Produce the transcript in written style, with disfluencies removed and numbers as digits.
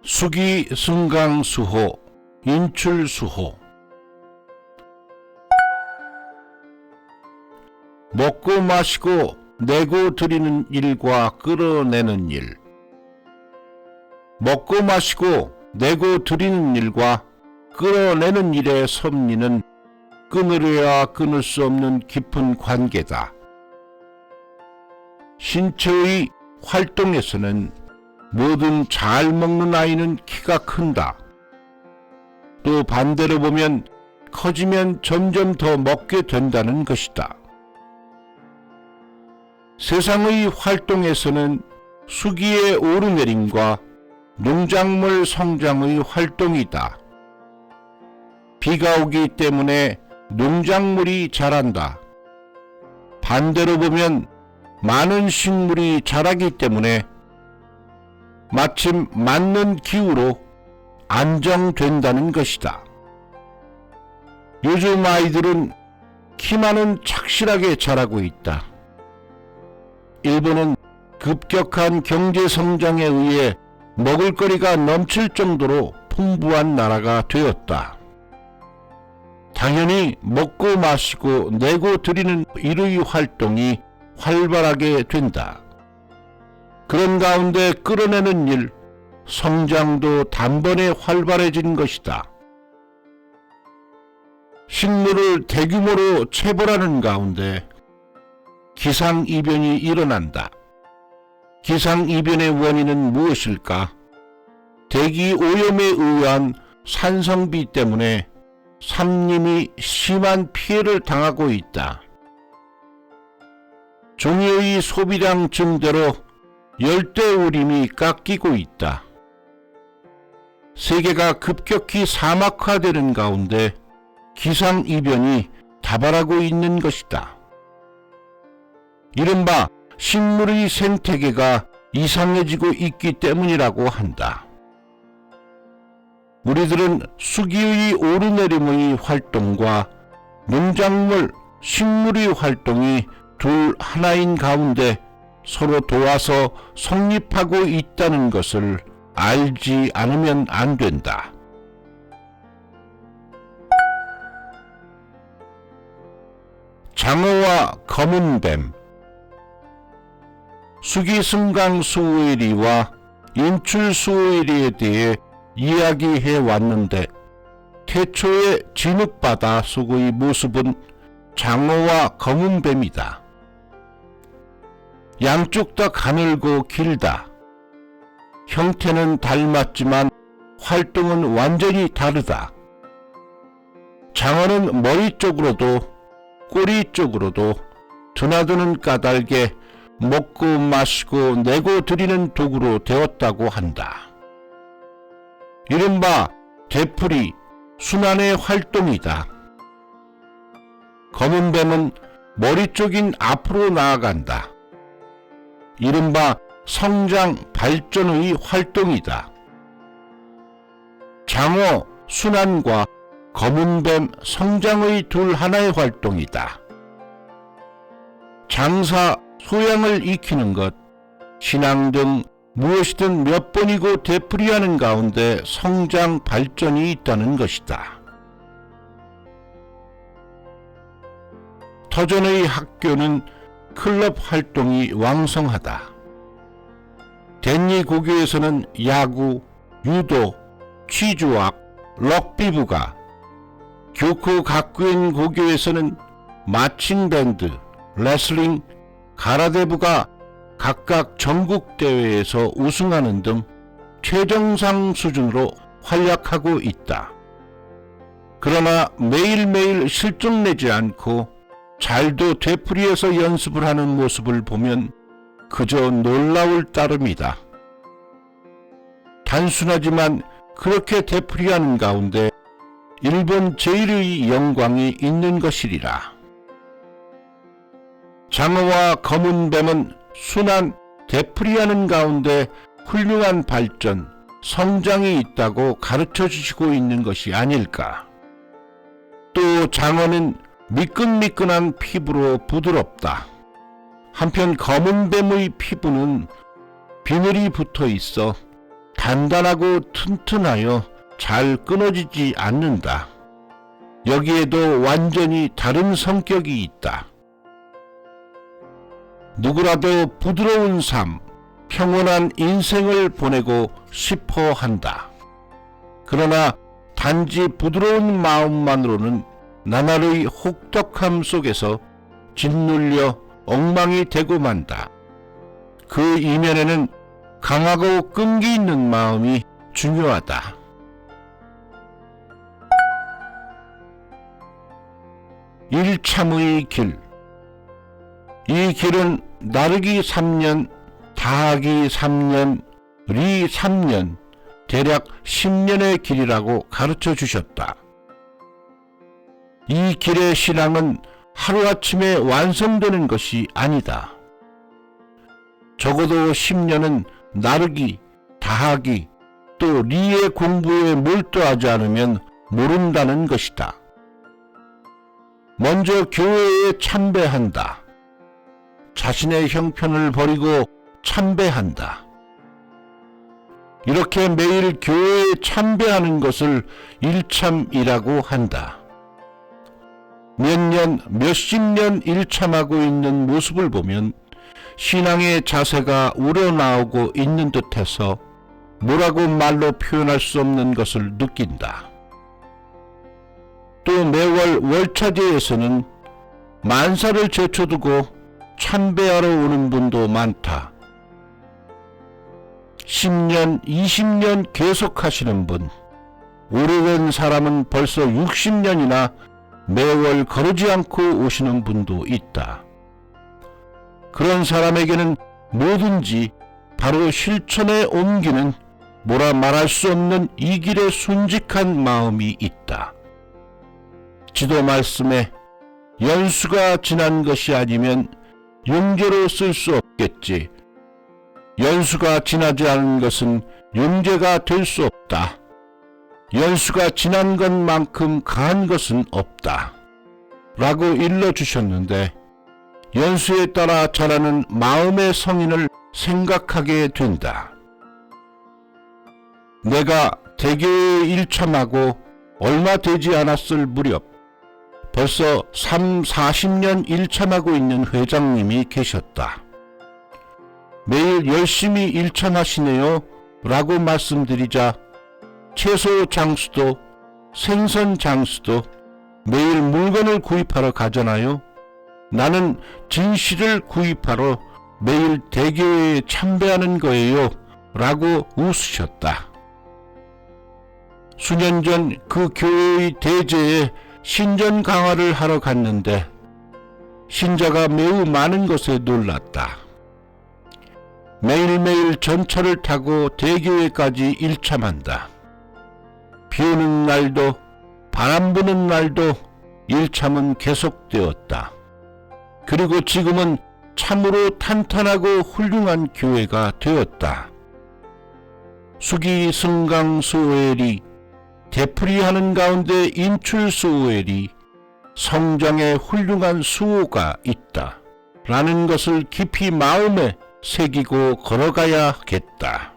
수기 승강수호 인출수호. 먹고 마시고 내고 드리는 일과 끌어내는 일. 먹고 마시고 내고 드리는 일과 끌어내는 일의 섭리는 끊으려야 끊을 수 없는 깊은 관계다. 신체의 활동에서는 뭐든 잘 먹는 아이는 키가 큰다. 또 반대로 보면 커지면 점점 더 먹게 된다는 것이다. 세상의 활동에서는 수기의 오르내림과 농작물 성장의 활동이다. 비가 오기 때문에 농작물이 자란다. 반대로 보면 많은 식물이 자라기 때문에 마침 맞는 기후로 안정된다는 것이다. 요즘 아이들은 키만은 착실하게 자라고 있다. 일본은 급격한 경제 성장에 의해 먹을거리가 넘칠 정도로 풍부한 나라가 되었다. 당연히 먹고 마시고 내고 드리는 일의 활동이 활발하게 된다. 그런 가운데 끌어내는 일, 성장도 단번에 활발해진 것이다. 식물을 대규모로 채벌하는 가운데 기상이변이 일어난다. 기상이변의 원인은 무엇일까? 대기 오염에 의한 산성비 때문에 산림이 심한 피해를 당하고 있다. 종이의 소비량 증대로 열대우림이 깎이고 있다. 세계가 급격히 사막화되는 가운데 기상이변이 다발하고 있는 것이다. 이른바 식물의 생태계가 이상해지고 있기 때문이라고 한다. 우리들은 수기의 오르내림의 활동과 농작물, 식물의 활동이 둘 하나인 가운데 서로 도와서 성립하고 있다는 것을 알지 않으면 안 된다. 장어와 검은뱀. 수기승강수오일이와 인출수오일에 대해 이야기해 왔는데 태초의 진흙바다 속의 모습은 장어와 검은뱀이다. 양쪽 다 가늘고 길다. 형태는 닮았지만 활동은 완전히 다르다. 장어는 머리 쪽으로도 꼬리 쪽으로도 드나드는 까닭에 먹고 마시고 내고 드리는 도구로 되었다고 한다. 이른바 되풀이, 순환의 활동이다. 검은뱀은 머리 쪽인 앞으로 나아간다. 이른바 성장, 발전의 활동이다. 장어, 순환과 검은뱀, 성장의 둘 하나의 활동이다. 장사, 소양을 익히는 것, 신앙 등 무엇이든 몇 번이고 되풀이하는 가운데 성장, 발전이 있다는 것이다. 터전의 학교는 클럽 활동이 왕성하다. 댄니 고교에서는 야구, 유도, 취주학, 럭비부가, 교코 가쿠엔 고교에서는 마칭밴드, 레슬링, 가라데부가 각각 전국대회에서 우승하는 등 최정상 수준으로 활약하고 있다. 그러나 매일매일 실증내지 않고 잘도 되풀이해서 연습을 하는 모습을 보면 그저 놀라울 따름이다. 단순하지만 그렇게 되풀이하는 가운데 일본 제1의 영광이 있는 것이리라. 장어와 검은뱀은 순환, 되풀이하는 가운데 훌륭한 발전, 성장이 있다고 가르쳐 주시고 있는 것이 아닐까. 또 장어는 미끈미끈한 피부로 부드럽다. 한편 검은뱀의 피부는 비늘이 붙어 있어 단단하고 튼튼하여 잘 끊어지지 않는다. 여기에도 완전히 다른 성격이 있다. 누구라도 부드러운 삶, 평온한 인생을 보내고 싶어 한다. 그러나 단지 부드러운 마음만으로는 나날의 혹독함 속에서 짓눌려 엉망이 되고 만다. 그 이면에는 강하고 끈기 있는 마음이 중요하다. 일참의 길. 이 길은 나르기 3년, 다하기 3년, 리 3년, 대략 10년의 길이라고 가르쳐 주셨다. 이 길의 신앙은 하루아침에 완성되는 것이 아니다. 적어도 10년은 나르기, 다하기, 또 리의 공부에 몰두하지 않으면 모른다는 것이다. 먼저 교회에 참배한다. 자신의 형편을 버리고 참배한다. 이렇게 매일 교회에 참배하는 것을 일참이라고 한다. 몇 년, 몇십 년 일참하고 있는 모습을 보면 신앙의 자세가 우러나오고 있는 듯해서 뭐라고 말로 표현할 수 없는 것을 느낀다. 또 매월 월차제에서는 만사를 제쳐두고 참배하러 오는 분도 많다. 10년, 20년 계속하시는 분, 오래된 사람은 벌써 60년이나 매월 거르지 않고 오시는 분도 있다. 그런 사람에게는 뭐든지 바로 실천에 옮기는 뭐라 말할 수 없는 이 길에 순직한 마음이 있다. 지도 말씀에 연수가 지난 것이 아니면 용제로 쓸 수 없겠지. 연수가 지나지 않은 것은 용제가 될 수 없다. 연수가 지난 것만큼 강한 것은 없다. 라고 일러주셨는데 연수에 따라 자라는 마음의 성인을 생각하게 된다. 내가 대교에 일참하고 얼마 되지 않았을 무렵 벌써 40년 일참하고 있는 회장님이 계셨다. 매일 열심히 일참하시네요 라고 말씀드리자 채소 장수도 생선 장수도 매일 물건을 구입하러 가잖아요. 나는 진실을 구입하러 매일 대교회에 참배하는 거예요 라고 웃으셨다. 수년 전 그 교회의 대제에 신전 강화를 하러 갔는데 신자가 매우 많은 것에 놀랐다. 매일매일 전차를 타고 대교회까지 일참한다. 비 오는 날도 바람 부는 날도 일참은 계속되었다. 그리고 지금은 참으로 탄탄하고 훌륭한 교회가 되었다. 수기 승강수오엘이 되풀이하는 가운데 인출수오엘이 성장에 훌륭한 수호가 있다. 라는 것을 깊이 마음에 새기고 걸어가야겠다.